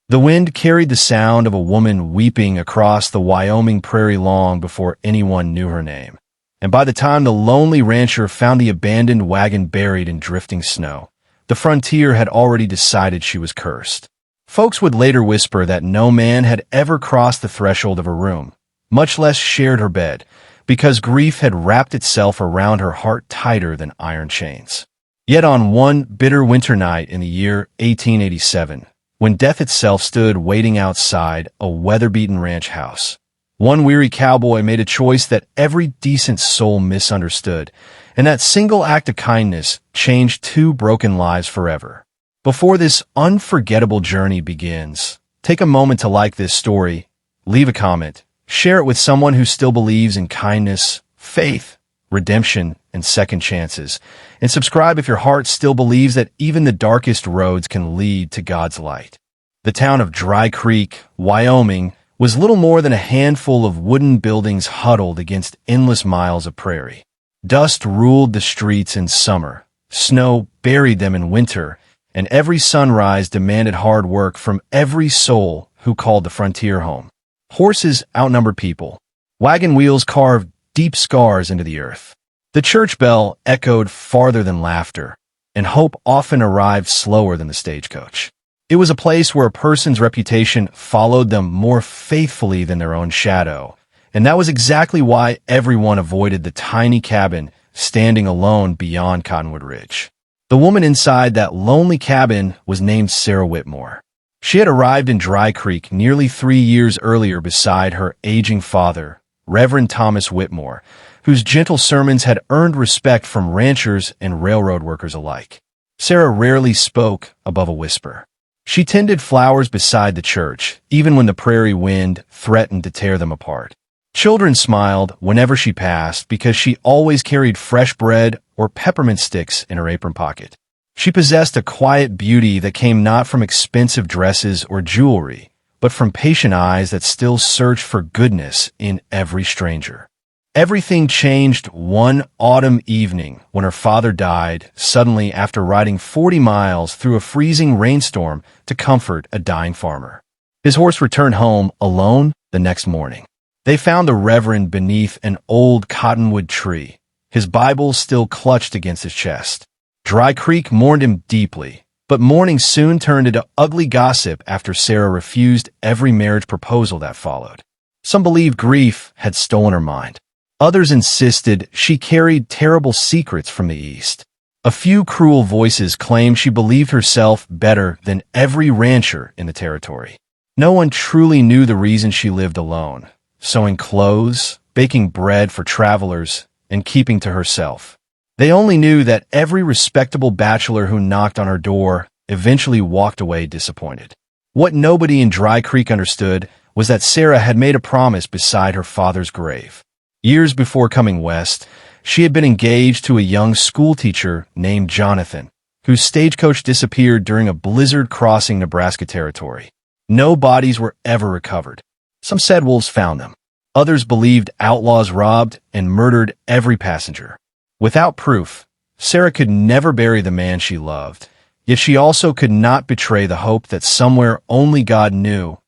The wind carried the sound of a woman weeping across the Wyoming prairie long before anyone knew her name. And by the time the lonely rancher found the abandoned wagon buried in drifting snow, the frontier had already decided she was cursed. Folks would later whisper that no man had ever crossed the threshold of her room, much less shared her bed, because grief had wrapped itself around her heart tighter than iron chains. Yet on one bitter winter night in the year 1887, when death itself stood waiting outside a weather-beaten ranch house, one weary cowboy made a choice that every decent soul misunderstood, and that single act of kindness changed two broken lives forever. Before this unforgettable journey begins, take a moment to like this story, leave a comment, share it with someone who still believes in kindness, faith, redemption, and second chances, and subscribe if your heart still believes that even the darkest roads can lead to God's light. The town of Dry Creek, Wyoming, was little more than a handful of wooden buildings huddled against endless miles of prairie. Dust ruled the streets in summer, snow buried them in winter, and every sunrise demanded hard work from every soul who called the frontier home. Horses outnumbered people. Wagon wheels carved deep scars into the earth. The church bell echoed farther than laughter, and hope often arrived slower than the stagecoach. It was a place where a person's reputation followed them more faithfully than their own shadow, and that was exactly why everyone avoided the tiny cabin standing alone beyond Cottonwood Ridge. The woman inside that lonely cabin was named Sarah Whitmore. She had arrived in Dry Creek nearly 3 years earlier beside her aging father, Reverend Thomas Whitmore, whose gentle sermons had earned respect from ranchers and railroad workers alike. Sarah rarely spoke above a whisper. She tended flowers beside the church, even when the prairie wind threatened to tear them apart. Children smiled whenever she passed because she always carried fresh bread or peppermint sticks in her apron pocket. She possessed a quiet beauty that came not from expensive dresses or jewelry, but from patient eyes that still searched for goodness in every stranger. Everything changed one autumn evening when her father died suddenly after riding 40 miles through a freezing rainstorm to comfort a dying farmer. His horse returned home alone the next morning. They found the Reverend beneath an old cottonwood tree, his Bible still clutched against his chest. Dry Creek mourned him deeply, but mourning soon turned into ugly gossip after Sarah refused every marriage proposal that followed. Some believed grief had stolen her mind. Others insisted she carried terrible secrets from the East. A few cruel voices claimed she believed herself better than every rancher in the territory. No one truly knew the reason she lived alone, sewing clothes, baking bread for travelers, and keeping to herself. They only knew that every respectable bachelor who knocked on her door eventually walked away disappointed. What nobody in Dry Creek understood was that Sarah had made a promise beside her father's grave. Years before coming west, she had been engaged to a young schoolteacher named Jonathan, whose stagecoach disappeared during a blizzard crossing Nebraska territory. No bodies were ever recovered. Some said wolves found them. Others believed outlaws robbed and murdered every passenger. Without proof, Sarah could never bury the man she loved, yet she also could not betray the hope that somewhere only God knew,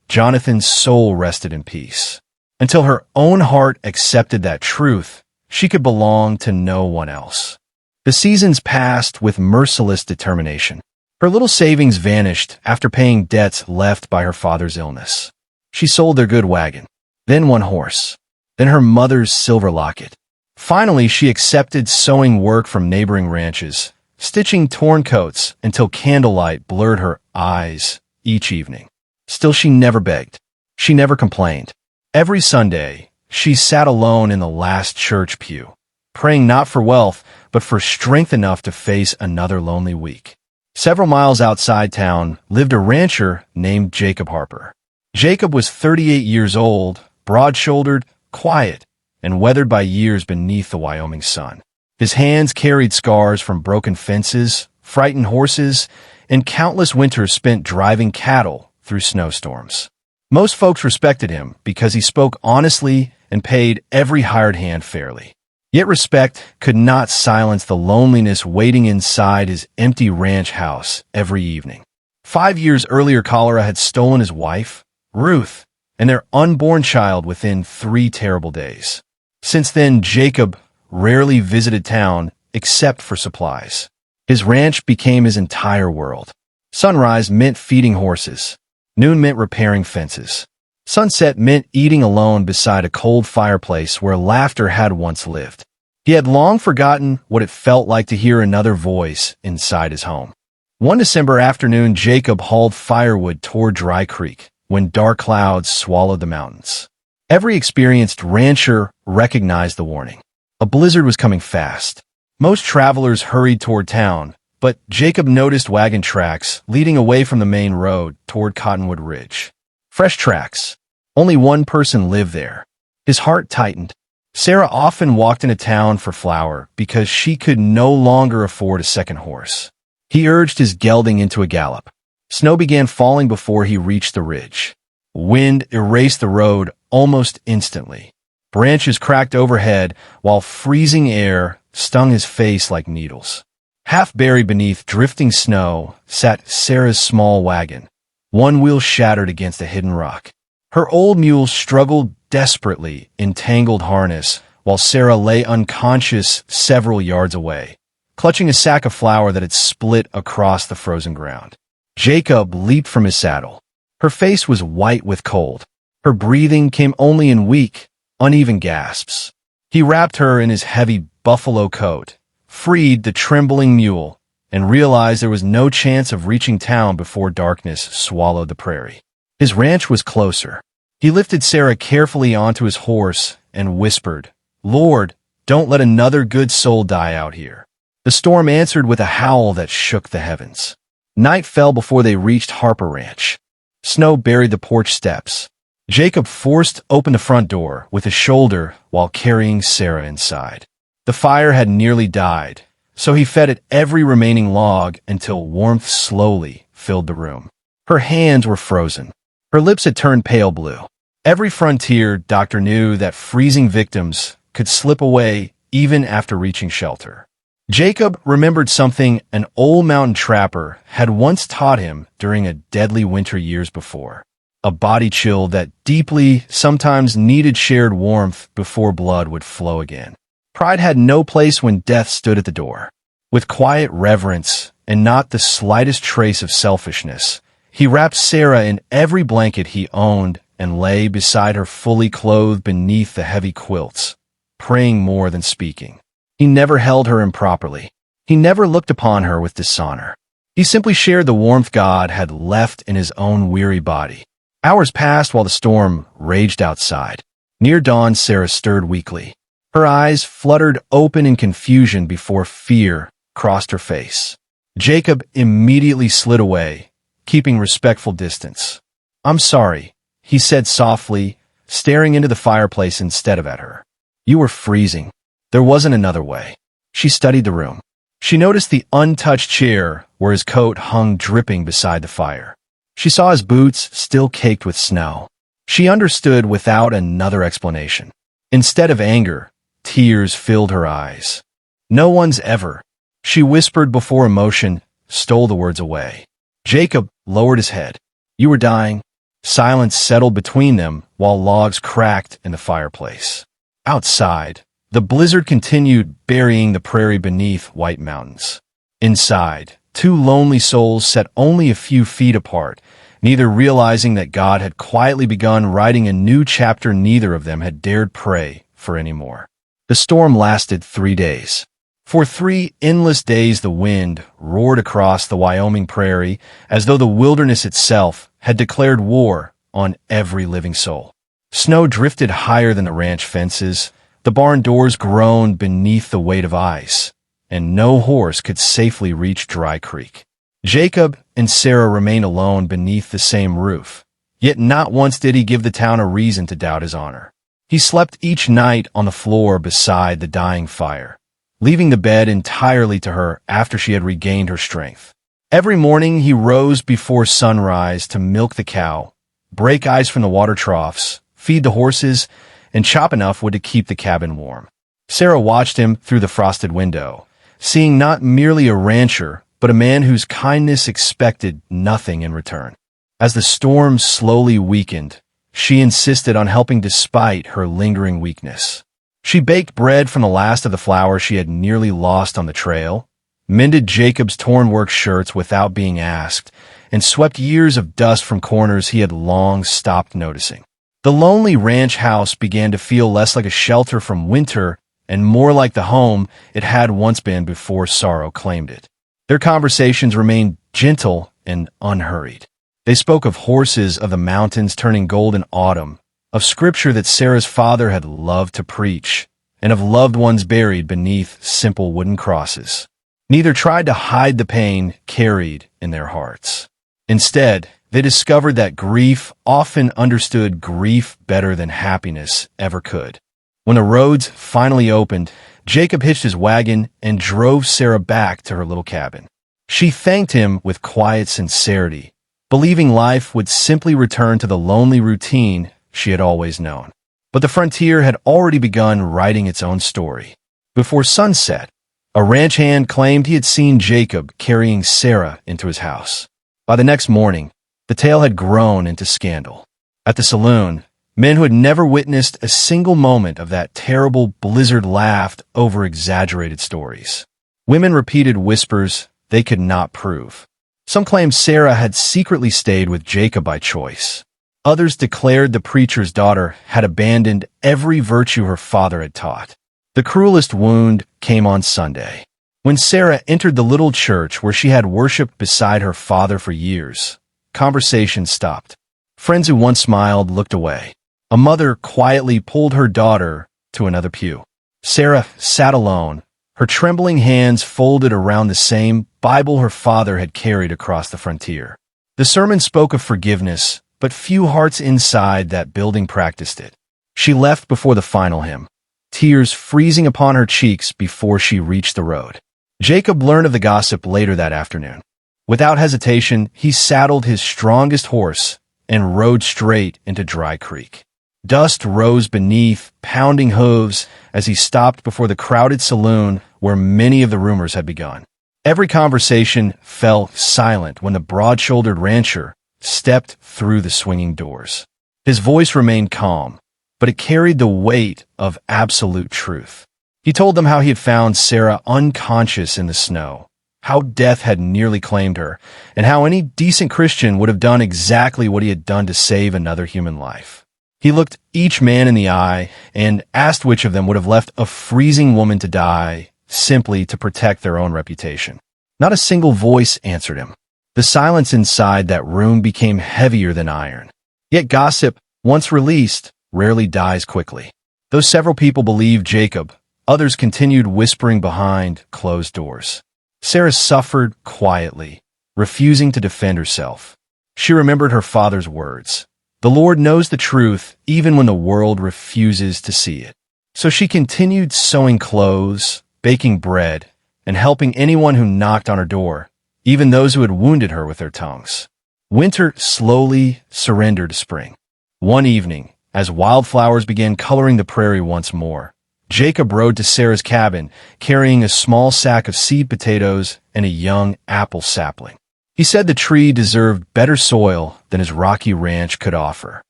Jonathan's soul rested in peace. Until her own heart accepted that truth, she could belong to no one else. The seasons passed with merciless determination. Her little savings vanished after paying debts left by her father's illness. She sold their good wagon, then one horse, then her mother's silver locket. Finally, she accepted sewing work from neighboring ranches, stitching torn coats until candlelight blurred her eyes each evening. Still, she never begged. She never complained. Every Sunday, she sat alone in the last church pew, praying not for wealth, but for strength enough to face another lonely week. Several miles outside town lived a rancher named Jacob Harper. Jacob was 38 years old, broad-shouldered, quiet, and weathered by years beneath the Wyoming sun. His hands carried scars from broken fences, frightened horses, and countless winters spent driving cattle through snowstorms. Most folks respected him because he spoke honestly and paid every hired hand fairly. Yet respect could not silence the loneliness waiting inside his empty ranch house every evening. 5 years earlier, cholera had stolen his wife, Ruth, and their unborn child within 3 terrible days. Since then, Jacob rarely visited town except for supplies. His ranch became his entire world. Sunrise meant feeding horses. Noon meant repairing fences. Sunset meant eating alone beside a cold fireplace where laughter had once lived. He had long forgotten what it felt like to hear another voice inside his home. One December afternoon, Jacob hauled firewood toward Dry Creek when dark clouds swallowed the mountains. Every experienced rancher recognized the warning. A blizzard was coming fast. Most travelers hurried toward town, but Jacob noticed wagon tracks leading away from the main road toward Cottonwood Ridge. Fresh tracks. Only one person lived there. His heart tightened. Sarah often walked into town for flour because she could no longer afford a second horse. He urged his gelding into a gallop. Snow began falling before he reached the ridge. Wind erased the road almost instantly. Branches cracked overhead while freezing air stung his face like needles. Half buried beneath drifting snow sat Sarah's small wagon. One wheel shattered against a hidden rock. Her old mule struggled desperately in tangled harness while Sarah lay unconscious several yards away, clutching a sack of flour that had split across the frozen ground. Jacob leaped from his saddle. Her face was white with cold. Her breathing came only in weak, uneven gasps. He wrapped her in his heavy buffalo coat, freed the trembling mule, and realized there was no chance of reaching town before darkness swallowed the prairie. His ranch was closer. He lifted Sarah carefully onto his horse and whispered, "Lord, don't let another good soul die out here." The storm answered with a howl that shook the heavens. Night fell before they reached Harper Ranch. Snow buried the porch steps. Jacob forced open the front door with his shoulder while carrying Sarah inside. The fire had nearly died, so he fed it every remaining log until warmth slowly filled the room. Her hands were frozen. Her lips had turned pale blue. Every frontier doctor knew that freezing victims could slip away even after reaching shelter. Jacob remembered something an old mountain trapper had once taught him during a deadly winter years before. A body chill that deeply, sometimes needed shared warmth before blood would flow again. Pride had no place when death stood at the door. With quiet reverence and not the slightest trace of selfishness, he wrapped Sarah in every blanket he owned and lay beside her fully clothed beneath the heavy quilts, praying more than speaking. He never held her improperly. He never looked upon her with dishonor. He simply shared the warmth God had left in his own weary body. Hours passed while the storm raged outside. Near dawn, Sarah stirred weakly. Her eyes fluttered open in confusion before fear crossed her face. Jacob immediately slid away, keeping respectful distance. "I'm sorry," he said softly, staring into the fireplace instead of at her. "You were freezing. There wasn't another way." She studied the room. She noticed the untouched chair where his coat hung dripping beside the fire. She saw his boots still caked with snow. She understood without another explanation. Instead of anger, tears filled her eyes. "No one's ever," she whispered before emotion stole the words away. Jacob lowered his head. "You were dying." Silence settled between them while logs cracked in the fireplace. Outside, the blizzard continued burying the prairie beneath white mountains. Inside, two lonely souls sat only a few feet apart, neither realizing that God had quietly begun writing a new chapter neither of them had dared pray for anymore. The storm lasted 3 days. For 3 endless days the wind roared across the Wyoming prairie as though the wilderness itself had declared war on every living soul. Snow drifted higher than the ranch fences, the barn doors groaned beneath the weight of ice, and no horse could safely reach Dry Creek. Jacob and Sarah remained alone beneath the same roof, yet not once did he give the town a reason to doubt his honor. He slept each night on the floor beside the dying fire, leaving the bed entirely to her after she had regained her strength. Every morning he rose before sunrise to milk the cow, break ice from the water troughs, feed the horses, and chop enough wood to keep the cabin warm. Sarah watched him through the frosted window, seeing not merely a rancher, but a man whose kindness expected nothing in return. As the storm slowly weakened, she insisted on helping despite her lingering weakness. She baked bread from the last of the flour she had nearly lost on the trail, mended Jacob's torn work shirts without being asked, and swept years of dust from corners he had long stopped noticing. The lonely ranch house began to feel less like a shelter from winter and more like the home it had once been before sorrow claimed it. Their conversations remained gentle and unhurried. They spoke of horses of the mountains turning gold in autumn, of scripture that Sarah's father had loved to preach, and of loved ones buried beneath simple wooden crosses. Neither tried to hide the pain carried in their hearts. Instead, they discovered that grief often understood grief better than happiness ever could. When the roads finally opened, Jacob hitched his wagon and drove Sarah back to her little cabin. She thanked him with quiet sincerity, believing life would simply return to the lonely routine she had always known. But the frontier had already begun writing its own story. Before sunset, a ranch hand claimed he had seen Jacob carrying Sarah into his house. By the next morning, the tale had grown into scandal. At the saloon, men who had never witnessed a single moment of that terrible blizzard laughed over exaggerated stories. Women repeated whispers they could not prove. Some claimed Sarah had secretly stayed with Jacob by choice. Others declared the preacher's daughter had abandoned every virtue her father had taught. The cruelest wound came on Sunday. When Sarah entered the little church where she had worshipped beside her father for years, conversation stopped. Friends who once smiled looked away. A mother quietly pulled her daughter to another pew. Sarah sat alone, her trembling hands folded around the same Bible her father had carried across the frontier. The sermon spoke of forgiveness, but few hearts inside that building practiced it. She left before the final hymn, tears freezing upon her cheeks before she reached the road. Jacob learned of the gossip later that afternoon. Without hesitation, he saddled his strongest horse and rode straight into Dry Creek. Dust rose beneath pounding hooves as he stopped before the crowded saloon where many of the rumors had begun. Every conversation fell silent when the broad-shouldered rancher stepped through the swinging doors. His voice remained calm, but it carried the weight of absolute truth. He told them how he had found Sarah unconscious in the snow, how death had nearly claimed her, and how any decent Christian would have done exactly what he had done to save another human life. He looked each man in the eye and asked which of them would have left a freezing woman to die simply to protect their own reputation. Not a single voice answered him. The silence inside that room became heavier than iron. Yet gossip, once released, rarely dies quickly. Though several people believed Jacob, others continued whispering behind closed doors. Sarah suffered quietly, refusing to defend herself. She remembered her father's words. The Lord knows the truth even when the world refuses to see it. So she continued sewing clothes, baking bread, and helping anyone who knocked on her door, even those who had wounded her with their tongues. Winter slowly surrendered to spring. One evening, as wildflowers began coloring the prairie once more, Jacob rode to Sarah's cabin, carrying a small sack of seed potatoes and a young apple sapling. He said the tree deserved better soil than his rocky ranch could offer.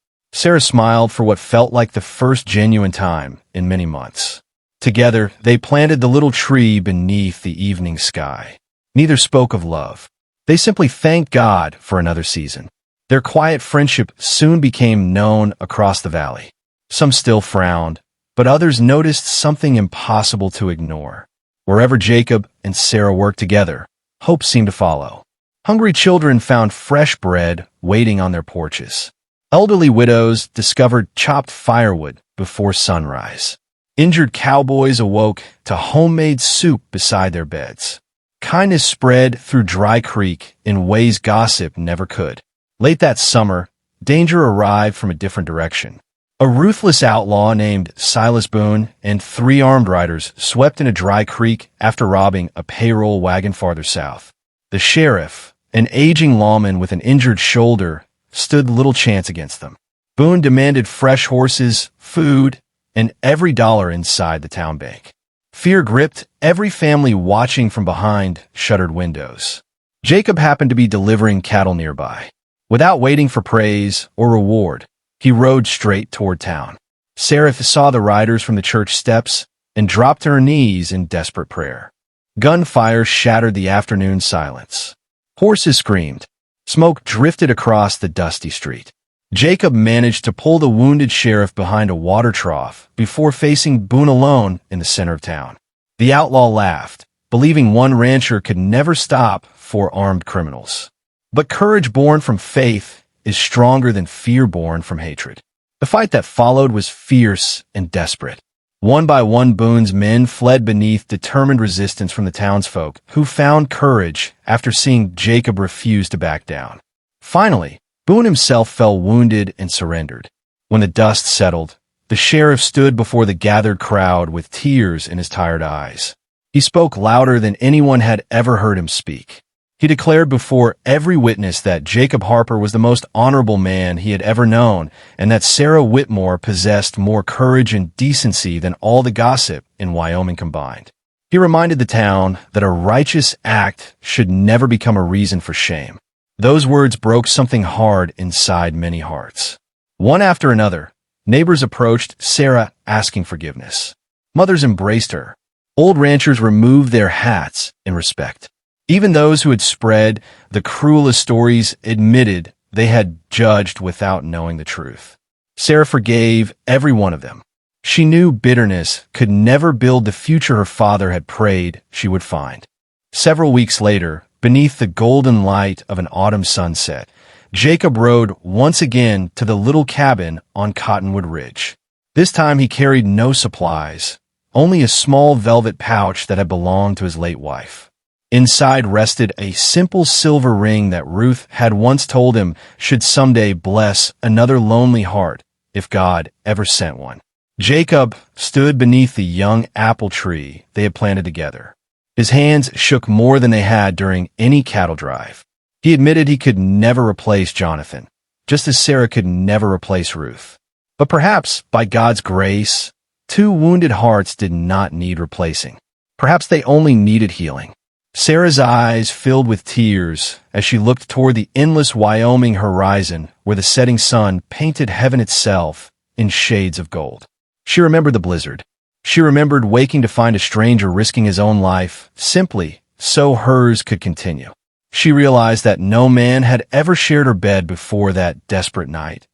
Sarah smiled for what felt like the first genuine time in many months. Together, they planted the little tree beneath the evening sky. Neither spoke of love. They simply thanked God for another season. Their quiet friendship soon became known across the valley. Some still frowned, but others noticed something impossible to ignore. Wherever Jacob and Sarah worked together, hope seemed to follow. Hungry children found fresh bread waiting on their porches. Elderly widows discovered chopped firewood before sunrise. Injured cowboys awoke to homemade soup beside their beds. Kindness spread through Dry Creek in ways gossip never could. Late that summer, danger arrived from a different direction. A ruthless outlaw named Silas Boone and 3 armed riders swept into Dry Creek after robbing a payroll wagon farther south. The sheriff, an aging lawman with an injured shoulder, stood little chance against them. Boone demanded fresh horses, food, and every dollar inside the town bank. Fear gripped every family watching from behind shuttered windows. Jacob happened to be delivering cattle nearby. Without waiting for praise or reward, he rode straight toward town. Sarah saw the riders from the church steps and dropped to her knees in desperate prayer. Gunfire shattered the afternoon silence. Horses screamed. Smoke drifted across the dusty street. Jacob managed to pull the wounded sheriff behind a water trough before facing Boone alone in the center of town. The outlaw laughed, believing one rancher could never stop four armed criminals. But courage born from faith is stronger than fear born from hatred. The fight that followed was fierce and desperate. One by one, Boone's men fled beneath determined resistance from the townsfolk, who found courage after seeing Jacob refuse to back down. Finally, Boone himself fell wounded and surrendered. When the dust settled, the sheriff stood before the gathered crowd with tears in his tired eyes. He spoke louder than anyone had ever heard him speak. He declared before every witness that Jacob Harper was the most honorable man he had ever known, and that Sarah Whitmore possessed more courage and decency than all the gossip in Wyoming combined. He reminded the town that a righteous act should never become a reason for shame. Those words broke something hard inside many hearts. One after another, neighbors approached Sarah asking forgiveness. Mothers embraced her. Old ranchers removed their hats in respect. Even those who had spread the cruelest stories admitted they had judged without knowing the truth. Sarah forgave every one of them. She knew bitterness could never build the future her father had prayed she would find. Several weeks later, beneath the golden light of an autumn sunset, Jacob rode once again to the little cabin on Cottonwood Ridge. This time he carried no supplies, only a small velvet pouch that had belonged to his late wife. Inside rested a simple silver ring that Ruth had once told him should someday bless another lonely heart if God ever sent one. Jacob stood beneath the young apple tree they had planted together. His hands shook more than they had during any cattle drive. He admitted he could never replace Jonathan, just as Sarah could never replace Ruth. But perhaps, by God's grace, two wounded hearts did not need replacing. Perhaps they only needed healing. Sarah's eyes filled with tears as she looked toward the endless Wyoming horizon where the setting sun painted heaven itself in shades of gold. She remembered the blizzard. She remembered waking to find a stranger risking his own life simply so hers could continue. She realized that no man had ever shared her bed before that desperate night,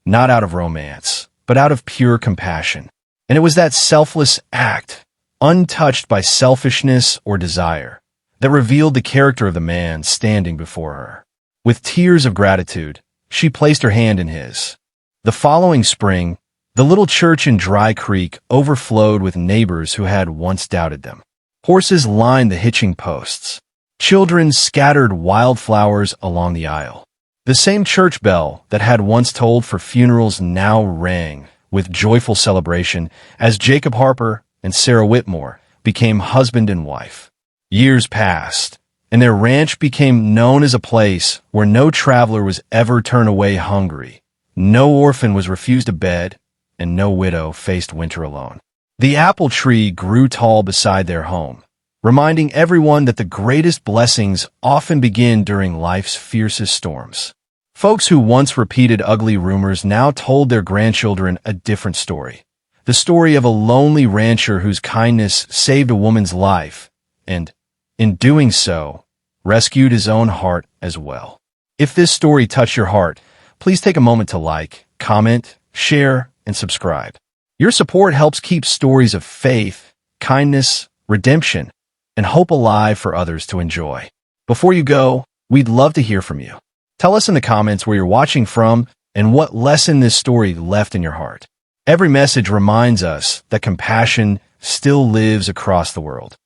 not out of romance, but out of pure compassion. And it was that selfless act, untouched by selfishness or desire, that revealed the character of the man standing before her. With tears of gratitude, she placed her hand in his. The following spring, the little church in Dry Creek overflowed with neighbors who had once doubted them. Horses lined the hitching posts. Children scattered wildflowers along the aisle. The same church bell that had once tolled for funerals now rang with joyful celebration as Jacob Harper and Sarah Whitmore became husband and wife. Years passed, and their ranch became known as a place where no traveler was ever turned away hungry, no orphan was refused a bed, and no widow faced winter alone. The apple tree grew tall beside their home, reminding everyone that the greatest blessings often begin during life's fiercest storms. Folks who once repeated ugly rumors now told their grandchildren a different story. The story of a lonely rancher whose kindness saved a woman's life, and, in doing so, rescued his own heart as well. If this story touched your heart, please take a moment to like, comment, share, and subscribe. Your support helps keep stories of faith, kindness, redemption, and hope alive for others to enjoy. Before you go, we'd love to hear from you. Tell us in the comments where you're watching from and what lesson this story left in your heart. Every message reminds us that compassion still lives across the world.